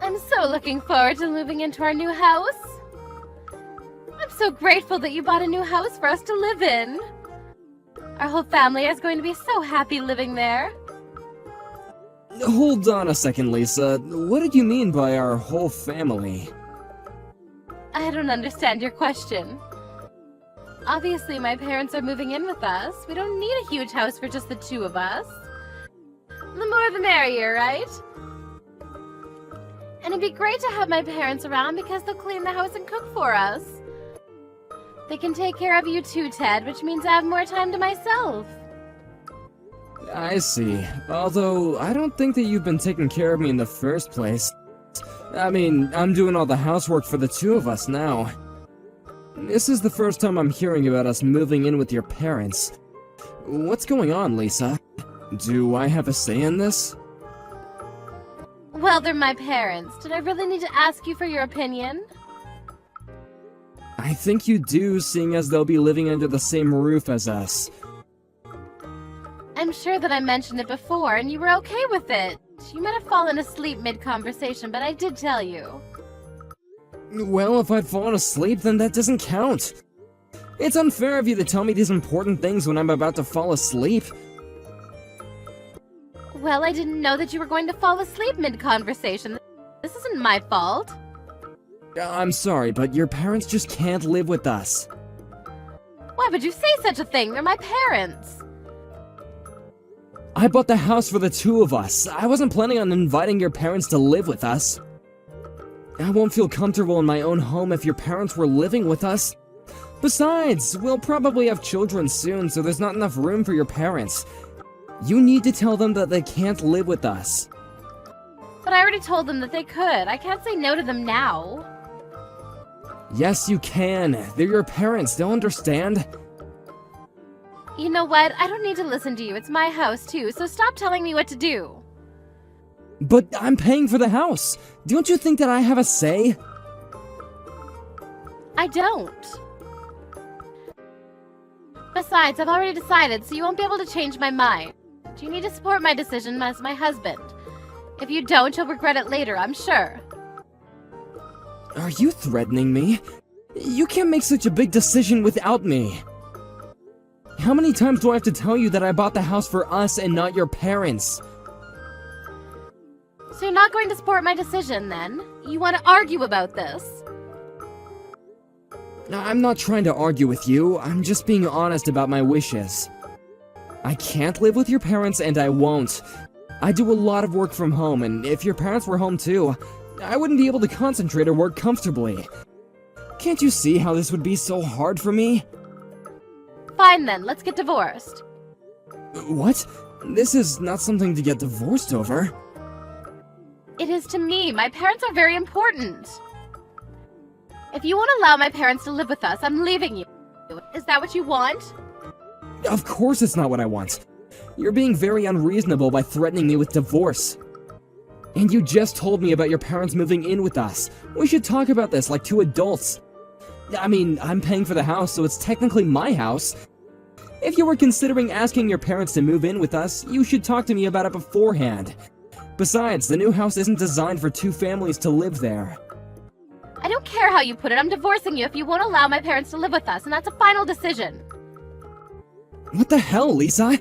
I'm so looking forward to moving into our new house. I'm so grateful that you bought a new house for us to live in. Our whole family is going to be so happy living there. Hold on a second, Lisa. What did you mean by our whole family? I don't understand your question. Obviously, my parents are moving in with us. We don't need a huge house for just the two of us. The more the merrier, right? And it'd be great to have my parents around because they'll clean the house and cook for us. They can take care of you too, Ted, which means I have more time to myself. I see. Although, I don't think that you've been taking care of me in the first place. I mean, I'm doing all the housework for the two of us now. This is the first time I'm hearing about us moving in with your parents. What's going on, Lisa? Do I have a say in this? Well, they're my parents. Did I really need to ask you for your opinion? I think you do, seeing as they'll be living under the same roof as us. I'm sure that I mentioned it before, and you were okay with it. You might have fallen asleep mid-conversation, but I did tell you. Well, if I'd fallen asleep, then that doesn't count. It's unfair of you to tell me these important things when I'm about to fall asleep. Well, I didn't know that you were going to fall asleep mid-conversation. This isn't my fault. I'm sorry, but your parents just can't live with us. Why would you say such a thing? They're my parents. I bought the house for the two of us. I wasn't planning on inviting your parents to live with us. I won't feel comfortable in my own home if your parents were living with us. Besides, we'll probably have children soon, so there's not enough room for your parents. You need to tell them that they can't live with us. But I already told them that they could. I can't say no to them now. Yes, you can. They're your parents. They'll understand. You know what? I don't need to listen to you. It's my house, too, so stop telling me what to do. But I'm paying for the house. Don't you think that I have a say? I don't. Besides, I've already decided, so you won't be able to change my mind. You need to support my decision as my husband. If you don't, you'll regret it later, I'm sure. Are you threatening me? You can't make such a big decision without me. How many times do I have to tell you that I bought the house for us and not your parents? So you're not going to support my decision, then? You want to argue about this? I'm not trying to argue with you. I'm just being honest about my wishes. I can't live with your parents, and I won't. I do a lot of work from home, and if your parents were home too, I wouldn't be able to concentrate or work comfortably. Can't you see how this would be so hard for me? Fine then, let's get divorced. What? This is not something to get divorced over. It is to me. My parents are very important. If you won't allow my parents to live with us, I'm leaving you. Is that what you want? Of course it's not what I want. You're being very unreasonable by threatening me with divorce. And you just told me about your parents moving in with us. We should talk about this like two adults. I mean, I'm paying for the house, so it's technically my house. If you were considering asking your parents to move in with us, you should talk to me about it beforehand. Besides, the new house isn't designed for two families to live there. I don't care how you put it. I'm divorcing you if you won't allow my parents to live with us, and that's a final decision. What the hell, Lisa?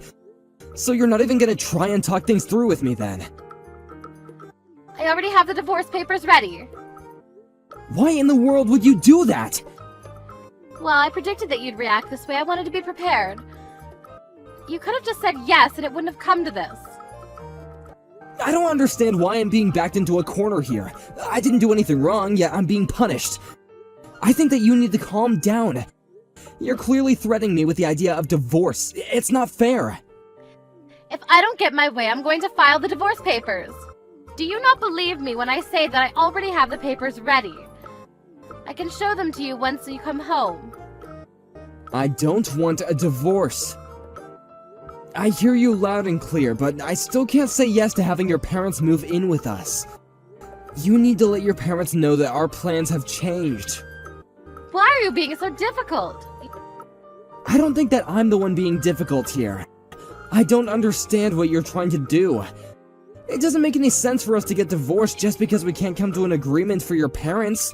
So you're not even gonna try and talk things through with me then? I already have the divorce papers ready. Why in the world would you do that? Well, I predicted that you'd react this way. I wanted to be prepared. You could have just said yes, and it wouldn't have come to this. I don't understand why I'm being backed into a corner here. I didn't do anything wrong, yet I'm being punished. I think that you need to calm down. You're clearly threatening me with the idea of divorce. It's not fair. If I don't get my way, I'm going to file the divorce papers. Do you not believe me when I say that I already have the papers ready? I can show them to you once you come home. I don't want a divorce. I hear you loud and clear, but I still can't say yes to having your parents move in with us. You need to let your parents know that our plans have changed. Why are you being so difficult? I don't think that I'm the one being difficult here. I don't understand what you're trying to do. It doesn't make any sense for us to get divorced just because we can't come to an agreement for your parents.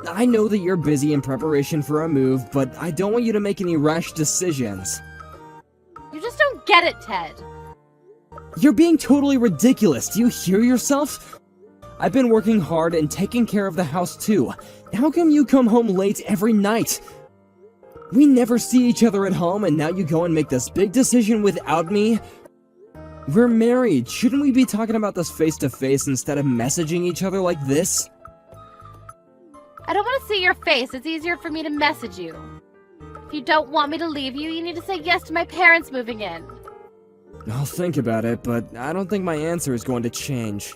I know that you're busy in preparation for a move, but I don't want you to make any rash decisions. You just don't get it, Ted. You're being totally ridiculous. Do you hear yourself? I've been working hard and taking care of the house too. How come you come home late every night? We never see each other at home, and now you go and make this big decision without me? We're married. Shouldn't we be talking about this face to face instead of messaging each other like this? I don't want to see your face. It's easier for me to message you. If you don't want me to leave you, you need to say yes to my parents moving in. I'll think about it, but I don't think my answer is going to change.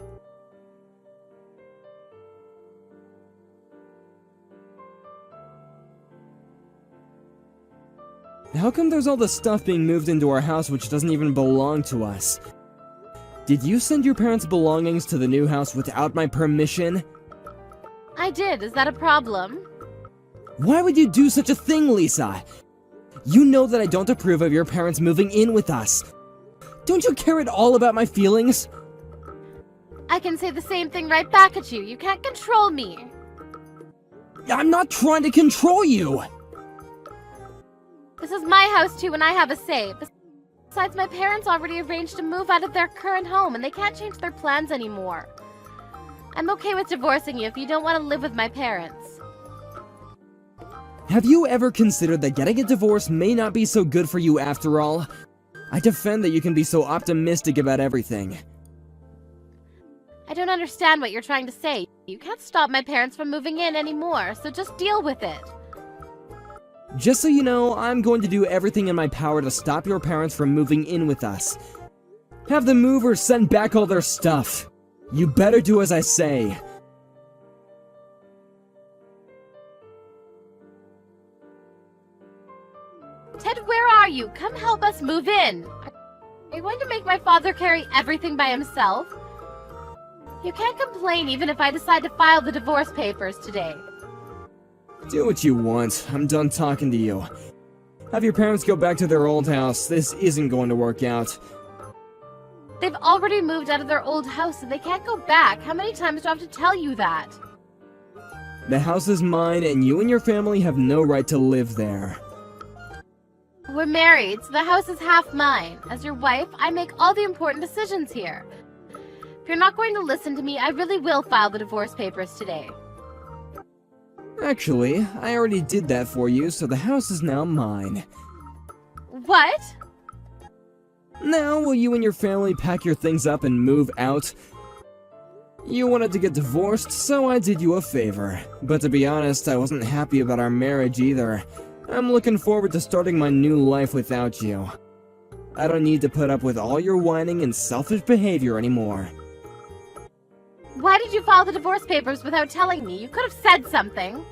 How come there's all this stuff being moved into our house which doesn't even belong to us? Did you send your parents' belongings to the new house without my permission? I did. Is that a problem? Why would you do such a thing, Lisa? You know that I don't approve of your parents moving in with us. Don't you care at all about my feelings? I can say the same thing right back at you. You can't control me. I'm not trying to control you! This is my house too, and I have a say. Besides, my parents already arranged to move out of their current home, and they can't change their plans anymore. I'm okay with divorcing you if you don't want to live with my parents. Have you ever considered that getting a divorce may not be so good for you after all? I defend that you can be so optimistic about everything. I don't understand what you're trying to say. You can't stop my parents from moving in anymore, so just deal with it. Just so you know, I'm going to do everything in my power to stop your parents from moving in with us. Have the movers send back all their stuff. You better do as I say. Ted, where are you? Come help us move in. Are you going to make my father carry everything by himself? You can't complain even if I decide to file the divorce papers today. Do what you want. I'm done talking to you. Have your parents go back to their old house. This isn't going to work out. They've already moved out of their old house and they can't go back. How many times do I have to tell you that? The house is mine, and you and your family have no right to live there. We're married, so the house is half mine. As your wife, I make all the important decisions here. If you're not going to listen to me, I really will file the divorce papers today. Actually, I already did that for you, so the house is now mine. What? Now, will you and your family pack your things up and move out? You wanted to get divorced, so I did you a favor. But to be honest, I wasn't happy about our marriage either. I'm looking forward to starting my new life without you. I don't need to put up with all your whining and selfish behavior anymore. Why did you file the divorce papers without telling me? You could have said something.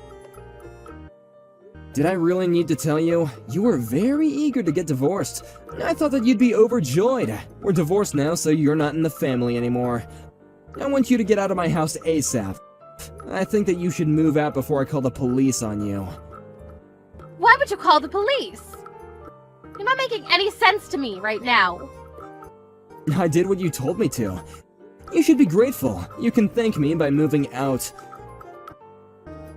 Did I really need to tell you? You were very eager to get divorced. I thought that you'd be overjoyed. We're divorced now, so you're not in the family anymore. I want you to get out of my house ASAP. I think that you should move out before I call the police on you. Why would you call the police? You're not making any sense to me right now. I did what you told me to. You should be grateful. You can thank me by moving out.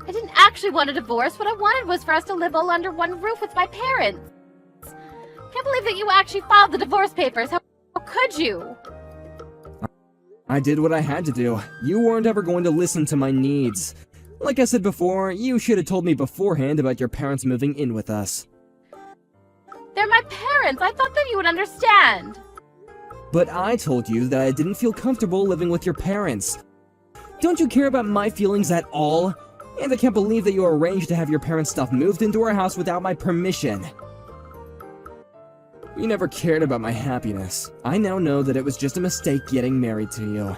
I didn't actually want a divorce. What I wanted was for us to live all under one roof with my parents. Can't believe that you actually filed the divorce papers. How could you? I did what I had to do. You weren't ever going to listen to my needs. Like I said before, you should have told me beforehand about your parents moving in with us. They're my parents. I thought that you would understand. But I told you that I didn't feel comfortable living with your parents. Don't you care about my feelings at all? And I can't believe that you arranged to have your parents' stuff moved into our house without my permission. You never cared about my happiness. I now know that it was just a mistake getting married to you.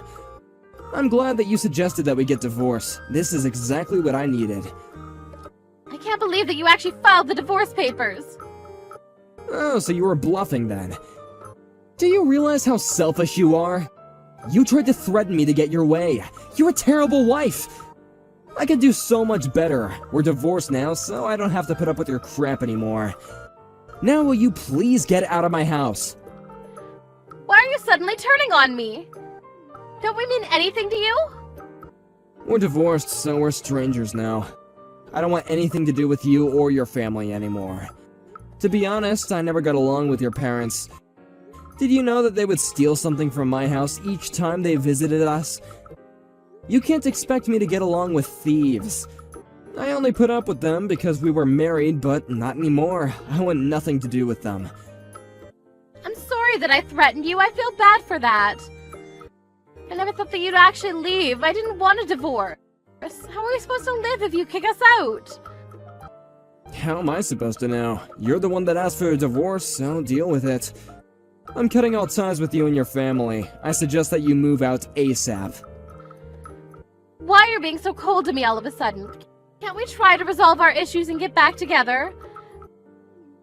I'm glad that you suggested that we get divorced. This is exactly what I needed. I can't believe that you actually filed the divorce papers. Oh, so you were bluffing then. Do you realize how selfish you are? You tried to threaten me to get your way. You're a terrible wife. I could do so much better. We're divorced now, so I don't have to put up with your crap anymore. Now will you please get out of my house? Why are you suddenly turning on me? Don't we mean anything to you? We're divorced, so we're strangers now. I don't want anything to do with you or your family anymore. To be honest, I never got along with your parents. Did you know that they would steal something from my house each time they visited us? You can't expect me to get along with thieves. I only put up with them because we were married, but not anymore. I want nothing to do with them. I'm sorry that I threatened you. I feel bad for that. I never thought that you'd actually leave. I didn't want a divorce. How are we supposed to live if you kick us out? How am I supposed to know? You're the one that asked for a divorce, so deal with it. I'm cutting all ties with you and your family. I suggest that you move out ASAP. Why are you being so cold to me all of a sudden? Can't we try to resolve our issues and get back together?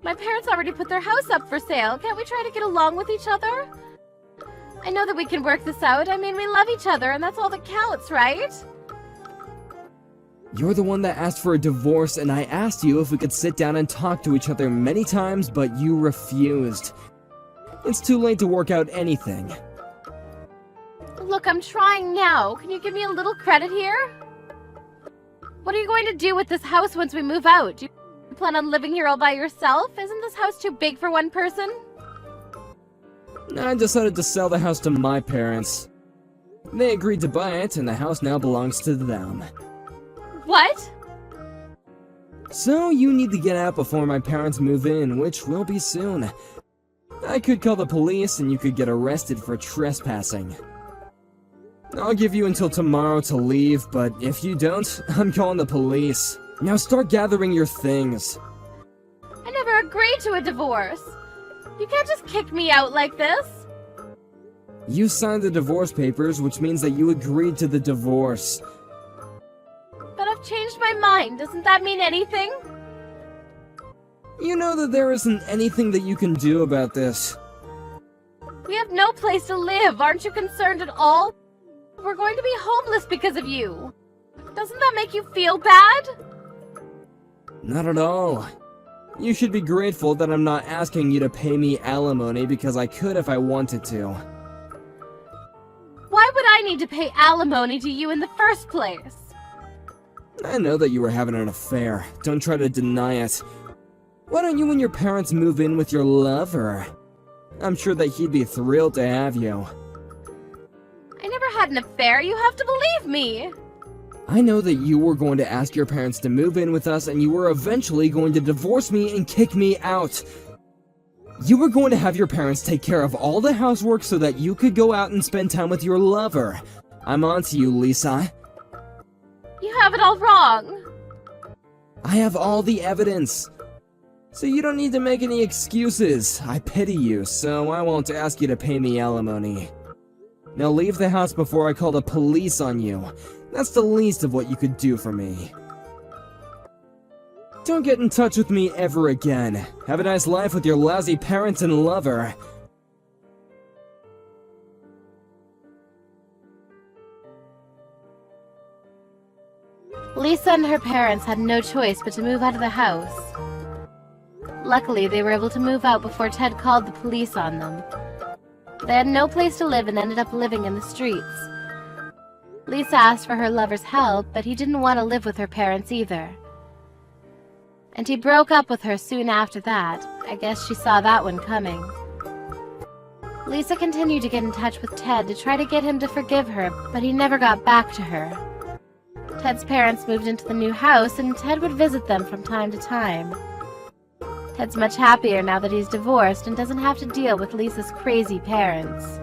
My parents already put their house up for sale. Can't we try to get along with each other? I know that we can work this out. I mean, we love each other, and that's all that counts, right? You're the one that asked for a divorce, and I asked you if we could sit down and talk to each other many times, but you refused. It's too late to work out anything. Look, I'm trying now. Can you give me a little credit here? What are you going to do with this house once we move out? Do you plan on living here all by yourself? Isn't this house too big for one person? I decided to sell the house to my parents. They agreed to buy it, and the house now belongs to them. What? So you need to get out before my parents move in, which will be soon. I could call the police and you could get arrested for trespassing. I'll give you until tomorrow to leave, but if you don't, I'm calling the police. Now start gathering your things. I never agreed to a divorce. You can't just kick me out like this. You signed the divorce papers, which means that you agreed to the divorce. But I've changed my mind. Doesn't that mean anything? You know that there isn't anything that you can do about this. We have no place to live. Aren't you concerned at all? We're going to be homeless because of you. Doesn't that make you feel bad? Not at all. You should be grateful that I'm not asking you to pay me alimony because I could if I wanted to. Why would I need to pay alimony to you in the first place? I know that you were having an affair. Don't try to deny it. Why don't you and your parents move in with your lover? I'm sure that he'd be thrilled to have you. I never had an affair. You have to believe me. I know that you were going to ask your parents to move in with us and you were eventually going to divorce me and kick me out. You were going to have your parents take care of all the housework so that you could go out and spend time with your lover. I'm on to you, Lisa. You have it all wrong. I have all the evidence. So you don't need to make any excuses. I pity you, so I won't ask you to pay me alimony. Now leave the house before I call the police on you. That's the least of what you could do for me. Don't get in touch with me ever again. Have a nice life with your lousy parents and lover. Lisa and her parents had no choice but to move out of the house. Luckily, they were able to move out before Ted called the police on them. They had no place to live and ended up living in the streets. Lisa asked for her lover's help, but he didn't want to live with her parents either. And he broke up with her soon after that. I guess she saw that one coming. Lisa continued to get in touch with Ted to try to get him to forgive her, but he never got back to her. Ted's parents moved into the new house, and Ted would visit them from time to time. Ted's much happier now that he's divorced and doesn't have to deal with Lisa's crazy parents.